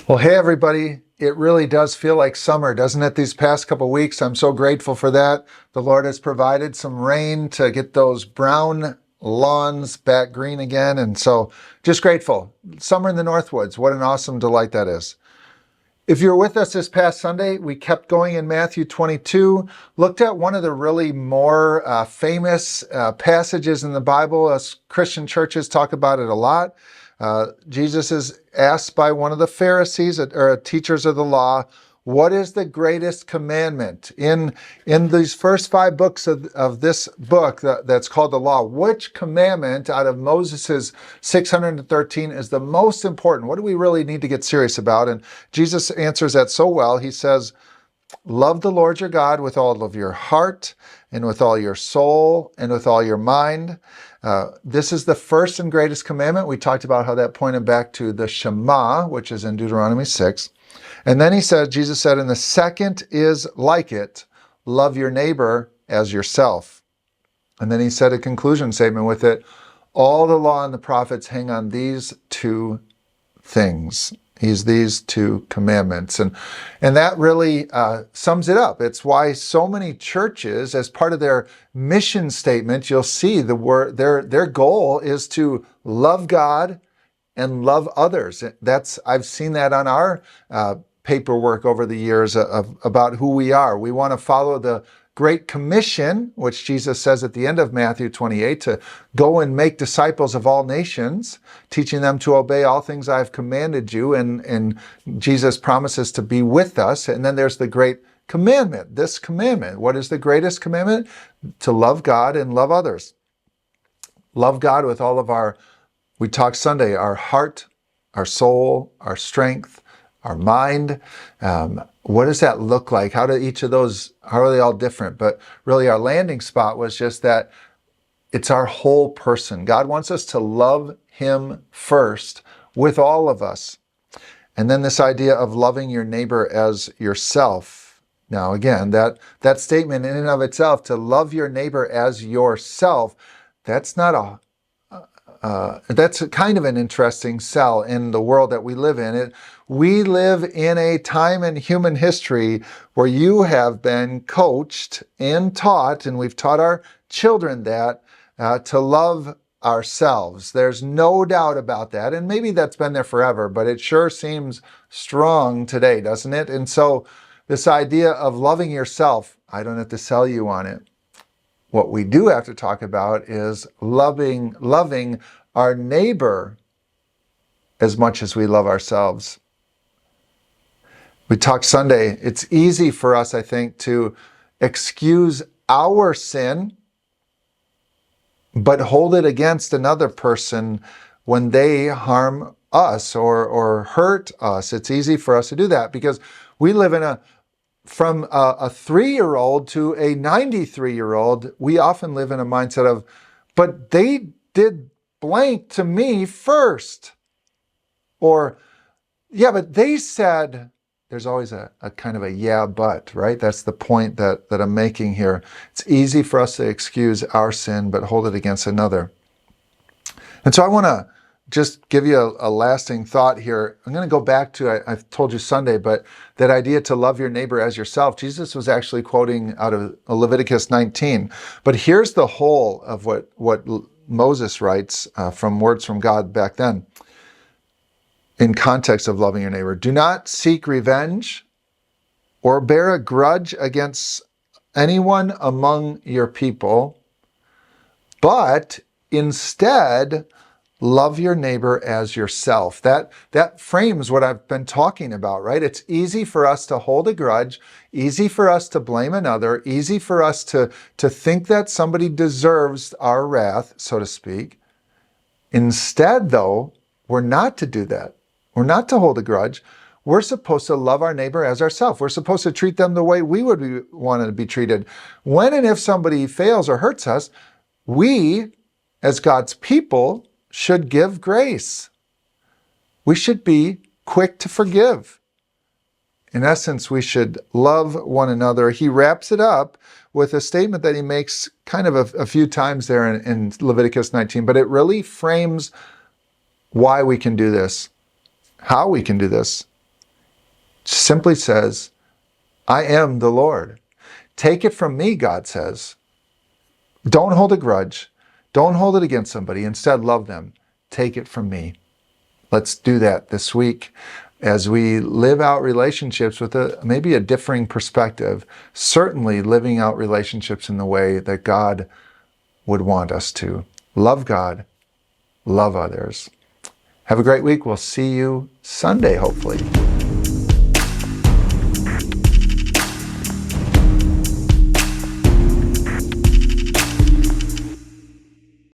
Well, hey, everybody. It really does feel like summer, doesn't it? These past couple of weeks, I'm so grateful for that. The Lord has provided some rain to get those brown lawns back green again. And so just grateful. Summer in the Northwoods. What an awesome delight that is. If you were with us this past Sunday, we kept going in Matthew 22, looked at one of the really more famous passages in the Bible. Us Christian churches talk about it a lot. Jesus is asked by one of the Pharisees or teachers of the law, what is the greatest commandment? In these first 5 books of this book that's called the law, which commandment out of Moses's 613 is the most important? What do we really need to get serious about? And Jesus answers that so well. He says, love the Lord your God with all of your heart and with all your soul and with all your mind. This is the first and greatest commandment. We talked about how that pointed back to the Shema, which is in Deuteronomy 6. And then Jesus said, and the second is like it, love your neighbor as yourself. And then he said a conclusion statement with it, all the law and the prophets hang on these 2 things. These 2 commandments. And that really sums it up. It's why so many churches, as part of their mission statement, you'll see the word, their goal is to love God and love others. I've seen that on our paperwork over the years about who we are. We want to follow the Great Commission, which Jesus says at the end of Matthew 28, to go and make disciples of all nations, teaching them to obey all things I have commanded you. And Jesus promises to be with us. And then there's the Great Commandment, this commandment. What is the greatest commandment? To love God and love others. Love God with all of we talked Sunday, our heart, our soul, our strength, our mind. What does that look like? How are they all different? But really our landing spot was just that it's our whole person. God wants us to love him first with all of us. And then this idea of loving your neighbor as yourself. Now, again, that statement in and of itself, to love your neighbor as yourself, that's kind of an interesting sell in the world that we live in. We live in a time in human history where you have been coached and taught, and we've taught our children that, to love ourselves. There's no doubt about that. And maybe that's been there forever, but it sure seems strong today, doesn't it? And so this idea of loving yourself, I don't have to sell you on it. What we do have to talk about is loving our neighbor as much as we love ourselves. We talked Sunday, it's easy for us, I think, to excuse our sin, but hold it against another person when they harm us or hurt us. It's easy for us to do that because we live from a 3-year-old to a 93-year-old, we often live in a mindset of, but they did blank to me first. Or, yeah, but they said, there's always a kind of a yeah, but, right? That's the point that I'm making here. It's easy for us to excuse our sin, but hold it against another. And so I want to just give you a lasting thought here. I'm going to go back to, I've told you Sunday, but that idea to love your neighbor as yourself, Jesus was actually quoting out of Leviticus 19. But here's the whole of what Moses writes from words from God back then in context of loving your neighbor. Do not seek revenge or bear a grudge against anyone among your people, but instead love your neighbor as yourself. That frames what I've been talking about, right? It's easy for us to hold a grudge, easy for us to blame another, easy for us to think that somebody deserves our wrath, so to speak. Instead, though, we're not to do that. We're not to hold a grudge. We're supposed to love our neighbor as ourselves. We're supposed to treat them the way we would want to be treated. When and if somebody fails or hurts us, we, as God's people, should give grace. We should be quick to forgive. In essence, we should love one another. He wraps it up with a statement that he makes kind of a few times there in Leviticus 19, but it really frames why we can do this, how we can do this. simply says, I am the Lord. Take it from me, God says. Don't hold a grudge. Don't hold it against somebody. Instead, love them. Take it from me. Let's do that this week as we live out relationships with maybe a differing perspective, certainly living out relationships in the way that God would want us to. Love God, love others. Have a great week. We'll see you Sunday, hopefully.